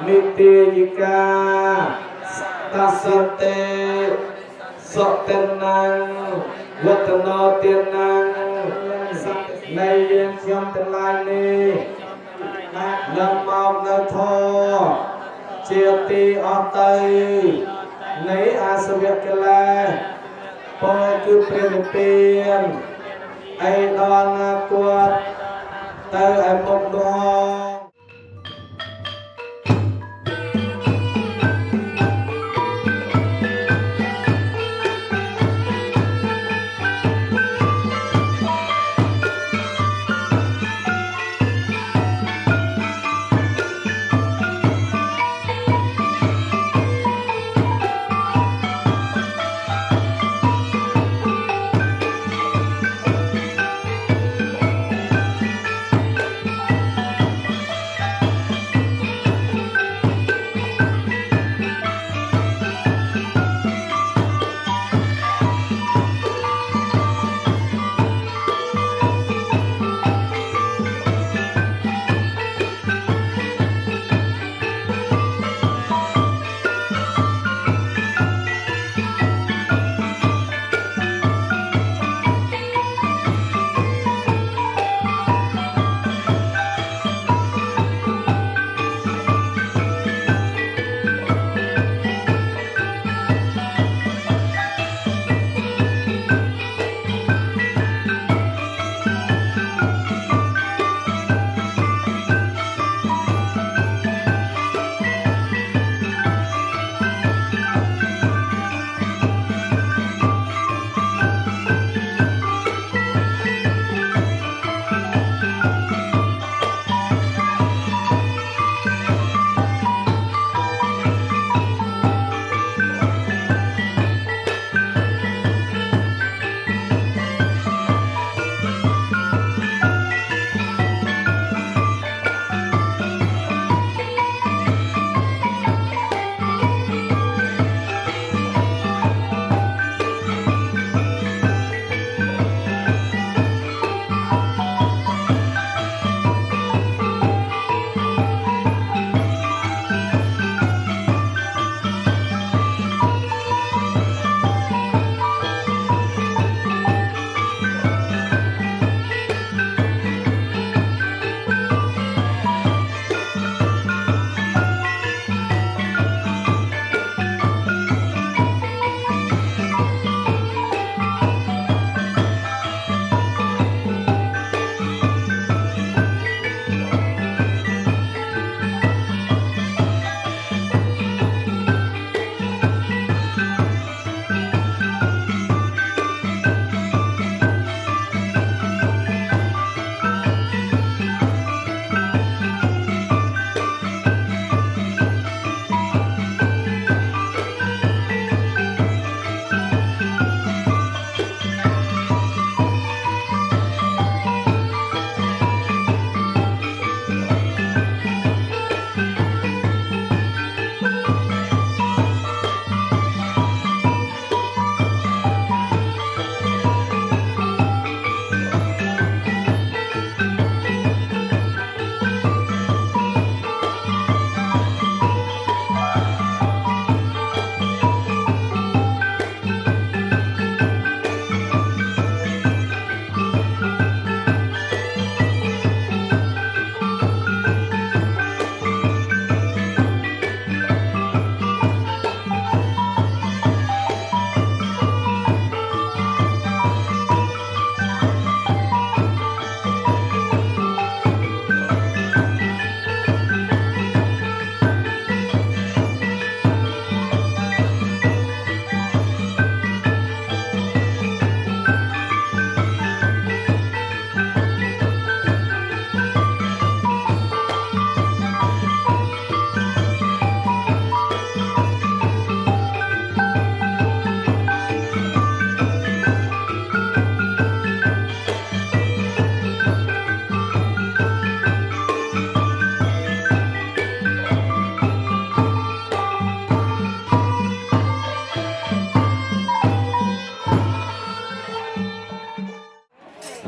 និតិយិកាតសតេសុតេណាំវតនោទានាំនៃយើងខ្ញុំទាំងឡាយនេះនឹងមកនៅធម៌ជាទីអត់ទៅនៃអាសវៈកិលេសពោលគឺព្រះនិព្វានឯដល់ណាគាត់ទៅឯមុខនោះ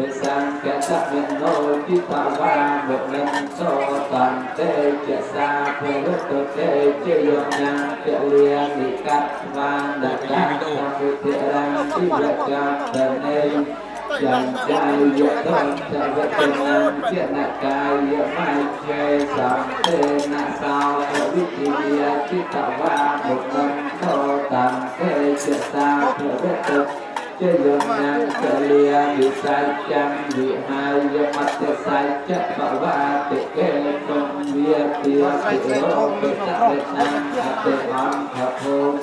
sang kẻ sắc miệng nô chi ta va một lần so toàn tê chợ xa phê đất tổ tê chê yom nhang chợ lia đi cắt vang đặt cắt trong cái thiện đang đi vật gặp tờ nên dần trai dựa thân chạy vật tình năng chuyện nạ cài dựa mai chê sắm tê nạ sao ở vị trí bia chi ta va một lần so toàn tê chợ xa phê đất tổ chơi yom nhang chợ lia bị sai chăng bị hai yom mặt chợ sai chất bảo va tự kê công bia tia tự lô tự sắc việt nam tự on hợp hôn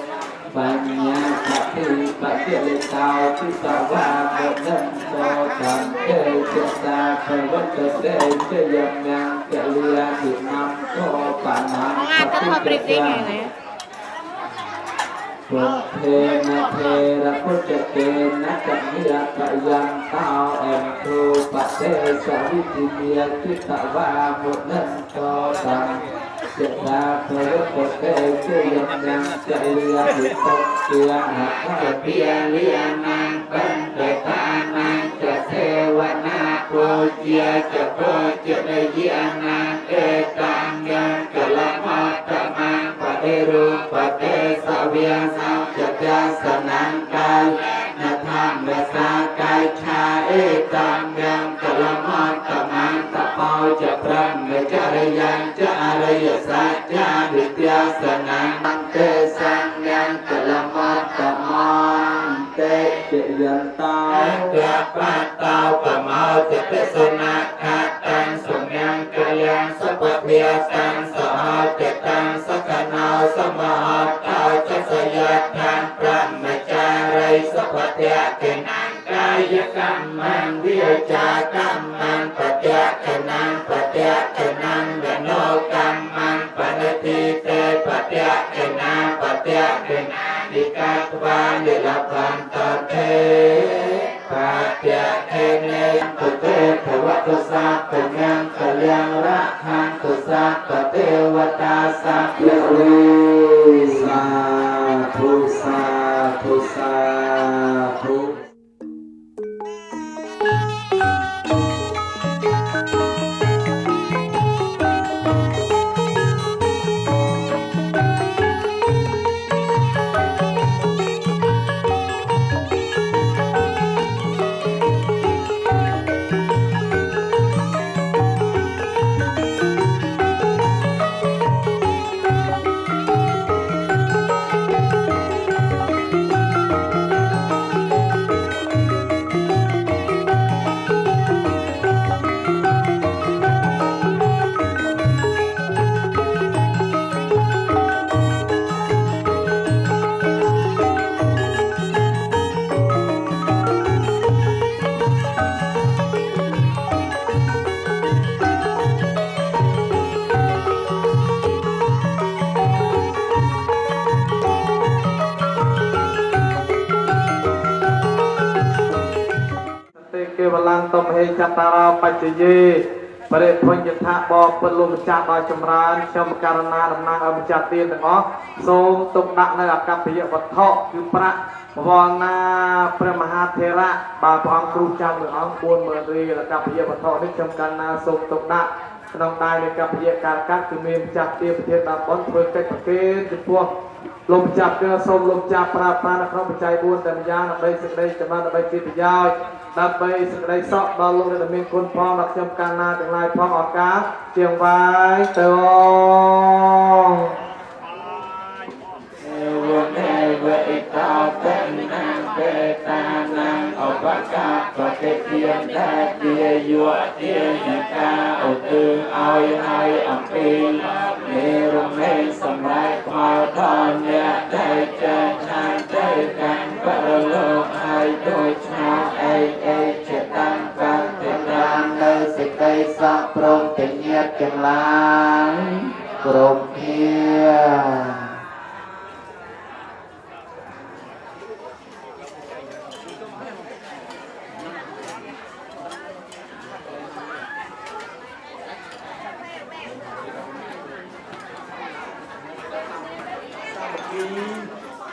bản nhà thật thì phải kia lên cao chứ sao va một lần so toàn kê chợ xa phê đất tổ tê chơi yom nhang chợ lia bị năm có bản năng thật thì chợ xa Phật thề na thề ra phật chật kê na chật nghĩa cả yang tao em thu bát tê sa vi ti mia chít tạ va một lần cho tăng chật ra phật phật tê chê yam yang chạy lia bị tóc kia hạt na lia lia nang ban đề ta nang chật thê wa na cô chia chật cô chật đề di nang e tăng yang chật la ma ta mang pa đê ru pa đê sa via sao chật cha sa nang kai na tham ve sa kai cha e tăng yang chật la ma ta mang ta pao chật pram ve cha re yang cha are sa cha di tia sa nang te sang yang chật la ma ta mang te chệ yan tao chật pa tao pa mau chật te sa na kha tăng sung yang ca yang sa pa via tăng sa ha chật tăng sa ca nao sa ma ha tao chật sa ya tăng pram ve cha re sa pa tia ke nang kaya kam mang via cha kam mang pa tia ke nang ve no kam mang pa ne ti te pa tia ke na di ka tva ni la pan ta te pa tia ke ne tu te thwa tu sa tu yang kalyang ra khang tu sa ta te wa ta sa pya ri sa thu sa thu sa thuบาลังตมเหจัตตาราปัจจเยปริพนยถาบอปลุมจักดอยจำรานชมการนาดำนางอมจัตตีนอ๋อโสมตุกดักในอักกัปปิยวัฏทะคือพระวนาพระมหาเถระบาปองครูจำหรือองบุญเมืองรีและกัปปิยวัฏทะนิชมการนาโสมตุกดักขนมได้ในกัปปิยการกัดคือมีจักตีประเทศดาบอนเพื่อใจประเทศจุดพวกลมจับเกลือส้มลมจับปราปานะครับปัจจัยบุญแต่ยานับใบสิกได้จำนวนนับใบกิตยาวนับใบสิกได้ซอกดอลลงในมีคนพร้อมนับจำการนาจังไรพร้อมออกกาเชียงไว้เตอเวอิตาเป็นนางเปตานางอภกาปะเกเทียนแท้เดียยัวเทียนกาอุตึงเอาให้อัมพีเนรุเมสมัยความทอนเนี่ยได้เจอนางได้กันปรโลกให้โดยชาเอเจตังกันเจตามได้สิกได้สักปรงเป็นเงียบจังหลายกรมเพีย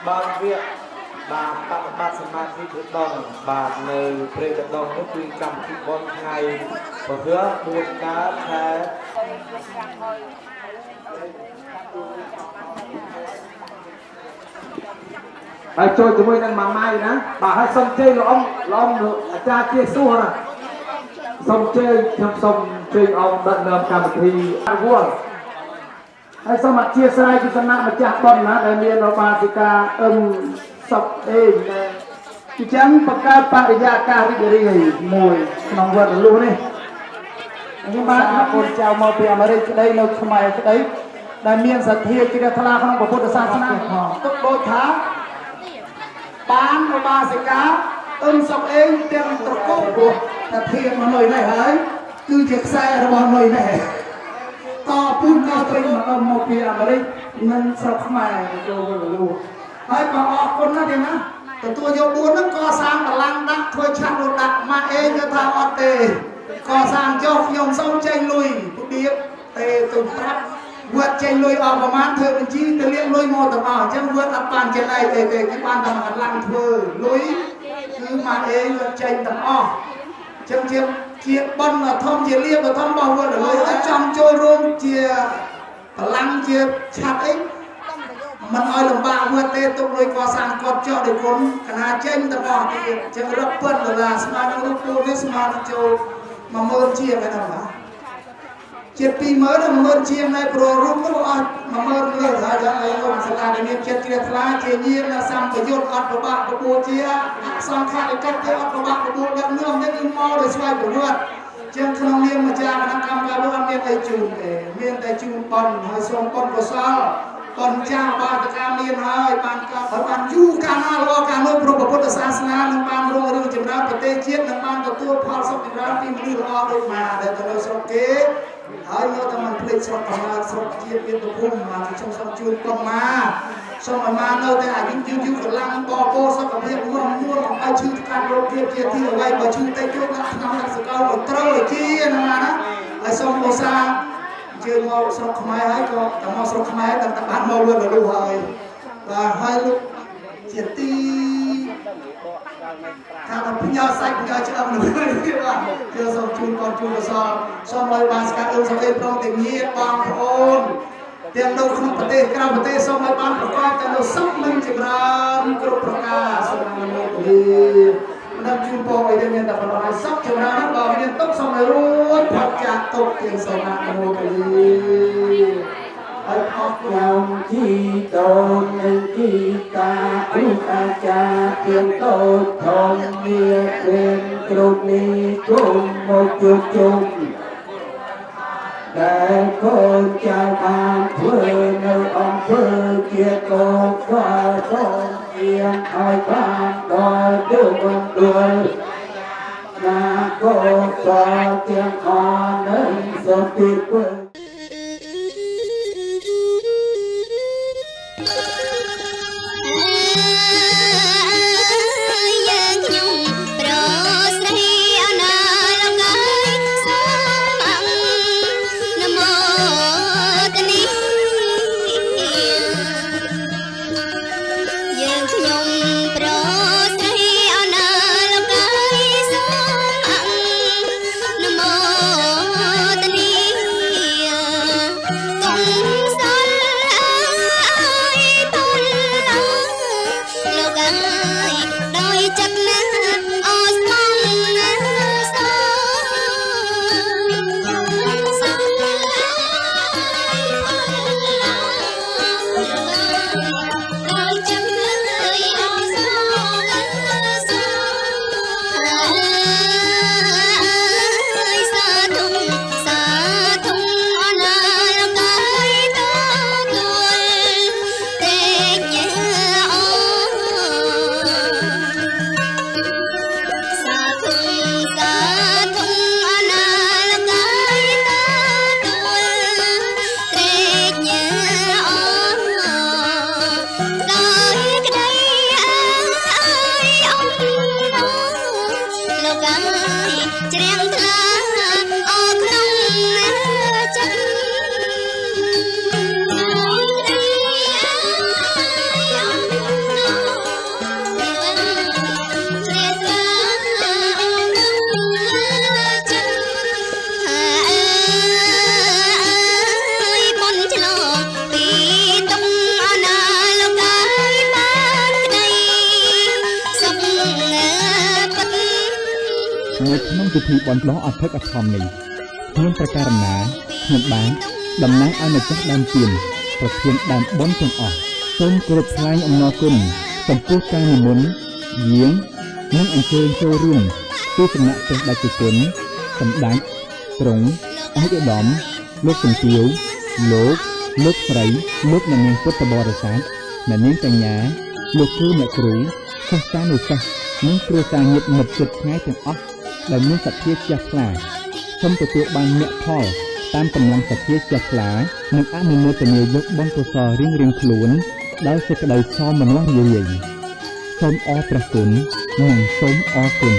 บางเวีย បាទបប្របាទសមាធិគឺដងបាទនៅព្រៃកដងនោះគឺកម្មវិធីបនថ្ងៃពហិ4កើតខែហើយចូលជាមួយនឹងម៉ាម៉ៃណាបាទហើយសុំជ័យលោកអង្គអាចារ្យជាសួរណាសុំជ័យខ្ញុំសុំជ័យអង្គដឹកនាំកម្មវិធីអវលហើយសូមអធិស្ឋានពីសំណាក់ម្ចាស់បុណ្យណាដែលមានរបាសិកាសុកអេងអញ្ចឹងបង្កើតបរិយាកាសរីករាយមួយក្នុងវត្តលុះនេះខ្ញុំបាទកូនចៅមកពីអាមេរិកក្តីនៅខ្មែរក្តីដែលមានសទ្ធាជ្រះថ្លាក្នុងពុទ្ធសាសនាផងទុកដូចថាបានរបាសិកាសុកអេងទាំងត្រកូលពោះតែធៀបមកមួយនេះហើយគឺជាខ្សែរបស់មួយនេះតពូនក៏ពេញមកពីអាមេរិកនិងស្រុកខ្មែរចូលវត្តលុះហើយក៏អរគុណណាស់ទេណាទទួលយក4ហ្នឹងក៏សាងបល្ល័ង្កដាក់ធ្វើឆាត់រត់ដាក់ម៉ាក់អេគឺថាអត់ទេក៏សាងចុះខ្ញុំសូមចេញលុយពុឌៀបទេទៅប្រាប់វត្តចេញលុយអស់ប្រមាណធ្វើបញ្ជីទៅលាកលុយមកទាំងអស់អញ្ចឹងវត្តអត់បានចេញអីទេគេបានតែបល្ល័ង្កធ្វើលុយគឺម៉ាក់អេគាត់ចេញទាំងអស់អញ្ចឹងជាប៉ុនធំជាលៀបធំរបស់វត្តលុយឲ្យចង់ចូលរួមជាបល្ល័ង្កជាឆាត់អីមិនឲ្យលំបាកវត្តទេទុកលុយកសាងគាត់ចោះដោយគុណកណាចេញទាំងអស់ទៀតអញ្ចឹងរកពិតដុល្លារស្មើនឹងរូបពូនេះស្មើនឹងចូល10000ជាងឯណាជាតិ20000ដល់10000ជាងនៅព្រោះរូបនោះអស់10000លើហើយយ៉ាងអីលោកសាលាដែលមានចិត្តជ្រះថ្លាជាញាណសម្បយុទ្ធអត់ប្របាក់ប្រពូជាសង្ឃារិកទេអត់ប្របាក់ប្រពូដឹកនាំនេះគឺមកដោយស្វ័យប្រវត្តិជាងក្នុងនាមម្ចាស់គណៈកម្មការលោកអត់មានអីជូនទេមានតែជូនបន់ហើយសូមបន់កុសលបនចាស់បាតកាមានហើយបានយូរកាលណាល្អកាលនោះព្រះពុទ្ធសាសនានឹងបានរុងរឿងចម្រើនប្រទេសជាតិនឹងបានទទួលផលសុខចម្រើនពីមនុស្សល្អដូចមកដែលទៅនៅស្រុកគេហើយយកតែមិនភ្លេចស្រុកកំណើតស្រុកជាតិមានប្រភពមកខ្ញុំសូមជូនប៉ុនមកសូមឲ្យមកនៅតែអាយុយូរកម្លាំងបបោសុខភាពងំមួនកុំឲ្យឈឺកាត់រោគជាទីអ្វីបើឈឺតិចជួយដាក់ក្នុងសកលឲ្យត្រូវឲ្យជាណាហើយសូមឧស្សាហ៍ជើងមកស្រុកខ្មែរហើយក៏តែមកស្រុកខ្មែរតែបានមកលឿនលូហើយបាទហើយលោកជាទីថាផ្ញើសាច់ផ្ញើឆ្អឹងនោះទៀតបាទគឺសូមជូនកូនជូនកសលសូមឲ្យបានស្កាត់សូមឲ្យព្រមទាំងញាតិបងប្អូនទាំងនៅក្នុងប្រទេសក្រៅប្រទេសសូមឲ្យបានប្រកបតែនៅសុខនិងចម្រើនគ្រប់ប្រការសូមអនុមោទនានឹងជូនពរឲ្យមានតែបណ្ដោយសុខចម្រើនបើមានទុកសូមឲ្យរួចផុតចាកទុកទាំងសូមអនុមោទនាឲ្យអស់យ៉ាងជីតូននិងជីតាគ្រូអាចារ្យទាំងតូចធំមានពេលគ្រប់នេះគុំមកជួបជុំដែលកូនចៅបានធ្វើនៅអង្គើជាកូនស្វាសូមជាឲ្យបានដល់ទៅបន្ដួលណាកូនស្វាទាំងអស់នឹងសុខទីពើ នៅក្នុងពិធីបន់ដោះអធិកអធមនេះខ្ញុំប្រកាសណាខ្ញុំបានតំណាងឲ្យម្ចាស់ដើមទៀនប្រធានដើមបន់ទាំងអស់សូមគោរពថ្លែងអំណរគុណចំពោះការនិមន្តយាងនិងអញ្ជើញចូលរួមពីសំណាក់ព្រះដេចគុណសម្ដេចទ្រង់ឯកឧត្តមលោកជំទាវលោកស្រីលោកអ្នកនាងពុទ្ធបរិស័ទអ្នកនាងកញ្ញាលោកគ្រូអ្នកគ្រូសិស្សានុសិស្សនិងគ្រួសារញាតិមិត្តជិតឆ្ងាយទាំងអស់ដែលមានសទ្ធាជ្រះថ្លាសូមទទួលបានមគ្គផលតាមកម្លាំងសទ្ធាជ្រះថ្លានិងអនុមោទនាយកបុណ្យកុសលរៀងៗខ្លួនដោយសេចក្តីសោមនស្សរាយសូមអរព្រះគុណនិងសូមអរគុណ